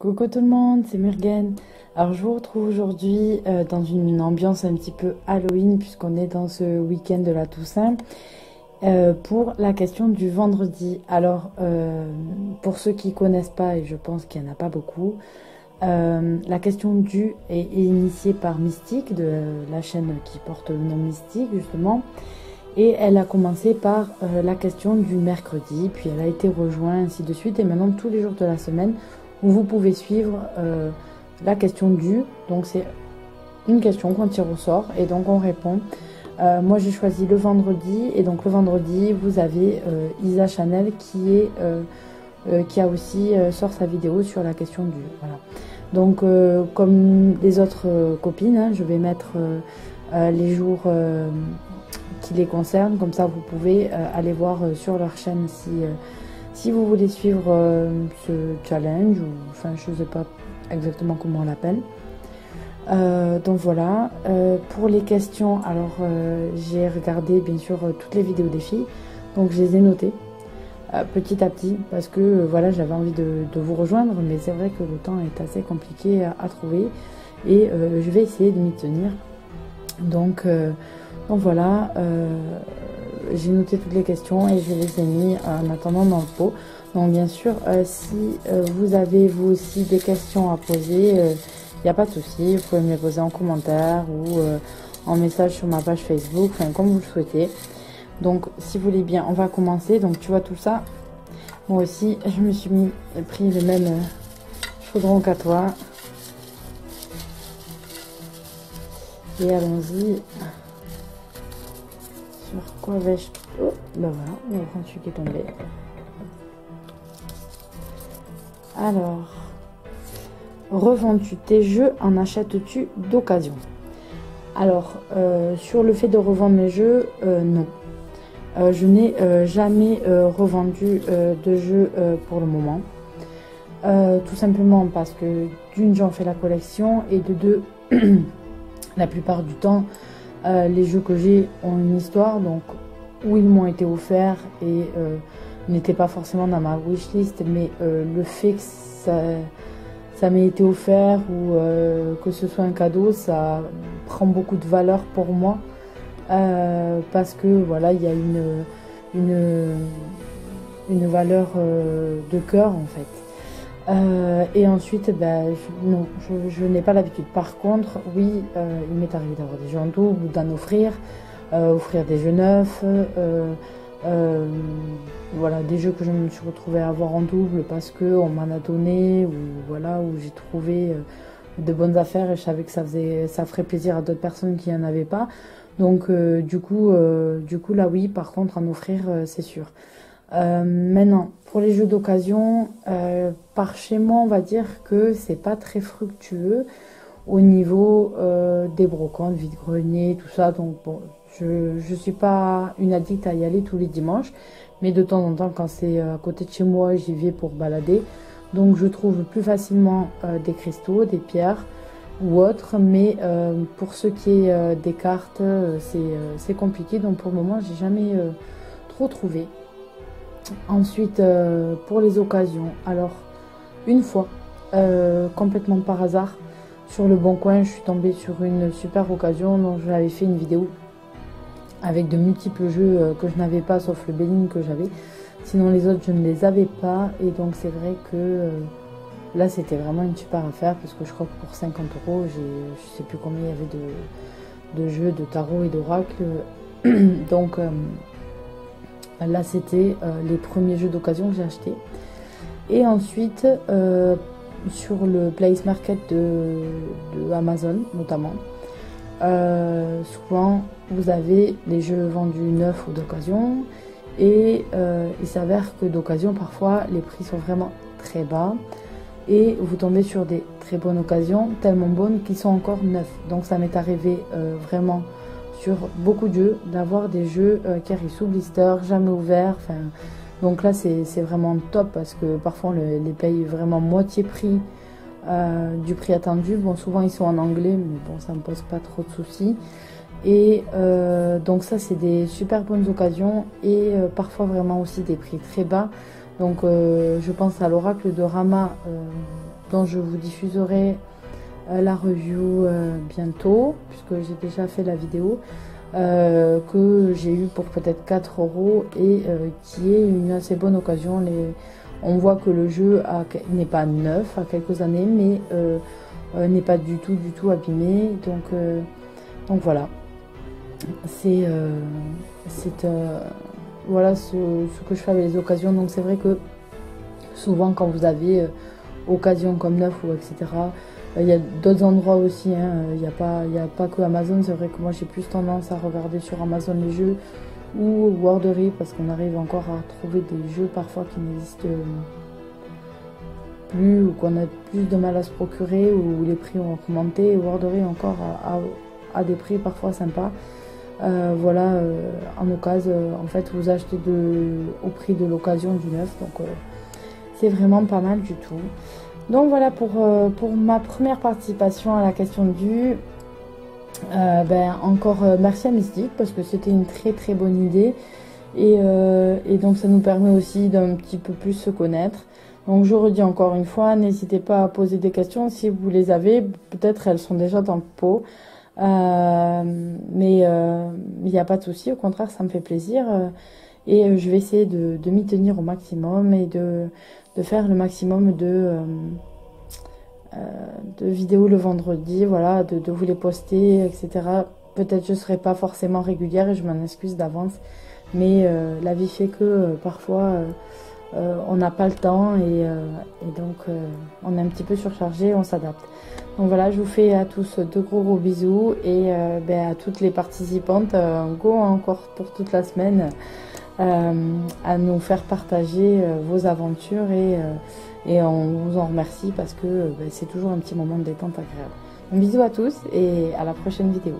Coucou tout le monde, c'est Murgen. Alors je vous retrouve aujourd'hui dans une ambiance un petit peu Halloween puisqu'on est dans ce week-end de la Toussaint pour la question du vendredi. Alors pour ceux qui connaissent pas, et je pense qu'il n'y en a pas beaucoup, la question du est initiée par Mystique de la chaîne qui porte le nom Mystique justement. Et elle a commencé par la question du mercredi, puis elle a été rejointe ainsi de suite. Et maintenant tous les jours de la semaine, où vous pouvez suivre la question du. Donc c'est une question qu'on tire au sort et donc on répond. Moi j'ai choisi le vendredi et donc le vendredi vous avez Isa Chanel qui a aussi sort sa vidéo sur la question du. Voilà. Donc comme les autres copines, hein, je vais mettre les jours qui les concernent. Comme ça vous pouvez aller voir sur leur chaîne si vous voulez suivre ce challenge, ou enfin je ne sais pas exactement comment on l'appelle. Donc voilà, pour les questions, alors j'ai regardé bien sûr toutes les vidéos des filles, donc je les ai notées petit à petit, parce que voilà, j'avais envie de vous rejoindre, mais c'est vrai que le temps est assez compliqué à trouver, et je vais essayer de m'y tenir. Donc voilà, j'ai noté toutes les questions et je les ai mis en attendant dans le pot. Donc bien sûr, si vous avez vous aussi des questions à poser, il n'y a pas de souci, vous pouvez me les poser en commentaire ou en message sur ma page Facebook, enfin comme vous le souhaitez. Donc si vous voulez bien, on va commencer. Donc tu vois tout ça, moi aussi je me suis pris le même chaudron qu'à toi. Et allons-y. Sur quoi vais-je... Oh, ben voilà, il y a un truc qui est tombé. Alors, revends-tu tes jeux, en achètes-tu d'occasion? Alors, sur le fait de revendre mes jeux, non. Je n'ai jamais revendu de jeux pour le moment. Tout simplement parce que d'une, j'en fais la collection, et de deux, la plupart du temps, les jeux que j'ai ont une histoire, donc où ils m'ont été offerts et n'étaient pas forcément dans ma wishlist, mais le fait que ça m'ait été offert ou que ce soit un cadeau, ça prend beaucoup de valeur pour moi parce que voilà, il y a une valeur de cœur en fait. Et ensuite, ben, non, je n'ai pas l'habitude. Par contre, oui, il m'est arrivé d'avoir des jeux en double ou d'en offrir, offrir des jeux neufs, voilà, des jeux que je me suis retrouvée à avoir en double parce qu'on m'en a donné, ou voilà, où j'ai trouvé de bonnes affaires et je savais que ça ferait plaisir à d'autres personnes qui n'en avaient pas. Donc, du coup, là, oui, par contre, en offrir, c'est sûr. Maintenant, pour les jeux d'occasion, par chez moi, on va dire que c'est pas très fructueux au niveau des brocantes, vide-grenier, tout ça. Donc bon, je suis pas une addict à y aller tous les dimanches, mais de temps en temps, quand c'est à côté de chez moi, j'y vais pour balader. Donc je trouve plus facilement des cristaux, des pierres ou autres, mais pour ce qui est des cartes, c'est compliqué. Donc pour le moment, j'ai jamais trop trouvé. Ensuite, pour les occasions, alors une fois, complètement par hasard, sur le Bon Coin, je suis tombée sur une super occasion dont j'avais fait une vidéo avec de multiples jeux que je n'avais pas, sauf le Béline que j'avais. Sinon les autres, je ne les avais pas, et donc c'est vrai que là, c'était vraiment une super affaire, parce que je crois que pour 50 €, je sais plus combien il y avait de jeux, de tarot et d'oracle. Donc là, c'était les premiers jeux d'occasion que j'ai achetés. Et ensuite, sur le Place Market de Amazon, notamment, souvent, vous avez les jeux vendus neufs ou d'occasion. Et il s'avère que d'occasion, parfois, les prix sont vraiment très bas. Et vous tombez sur des très bonnes occasions, tellement bonnes qu'ils sont encore neufs. Donc ça m'est arrivé vraiment sur beaucoup de jeux, d'avoir des jeux qui arrivent sous blister, jamais ouverts. Enfin, donc là, c'est vraiment top, parce que parfois on les paye vraiment moitié prix du prix attendu. Bon, souvent ils sont en anglais, mais bon, ça me pose pas trop de soucis. Et donc ça, c'est des super bonnes occasions, et parfois vraiment aussi des prix très bas. Donc je pense à l'oracle de Rama dont je vous diffuserai la review bientôt, puisque j'ai déjà fait la vidéo, que j'ai eu pour peut-être 4 € et qui est une assez bonne occasion. On voit que le jeu n'est pas neuf, a quelques années, mais n'est pas du tout abîmé. Donc voilà, c'est voilà ce que je fais avec les occasions. Donc c'est vrai que souvent quand vous avez occasion comme neuf ou etc., il y a d'autres endroits aussi, hein. Il n'y a pas que Amazon. C'est vrai que moi j'ai plus tendance à regarder sur Amazon les jeux ou Wordery, parce qu'on arrive encore à trouver des jeux parfois qui n'existent plus ou qu'on a plus de mal à se procurer, où les prix ont augmenté. Wordery encore à des prix parfois sympas. Voilà, en occasion, en fait vous achetez au prix de l'occasion du neuf, donc c'est vraiment pas mal du tout. Donc voilà pour ma première participation à la question du encore merci à Mystique, parce que c'était une très bonne idée, et donc ça nous permet aussi d'un petit peu plus se connaître. Donc je redis encore une fois, n'hésitez pas à poser des questions si vous les avez, peut-être elles sont déjà dans le pot, mais il n'y a pas de souci, au contraire ça me fait plaisir, et je vais essayer de m'y tenir au maximum et de faire le maximum de vidéos le vendredi, voilà, de vous les poster, etc. Peut-être je serai pas forcément régulière et je m'en excuse d'avance, mais la vie fait que parfois on n'a pas le temps, et donc on est un petit peu surchargé, on s'adapte. Donc voilà, je vous fais à tous de gros bisous, et à toutes les participantes, go encore pour toute la semaine, à nous faire partager vos aventures, et on vous en remercie, parce que c'est toujours un petit moment de détente agréable. Donc bisous à tous et à la prochaine vidéo.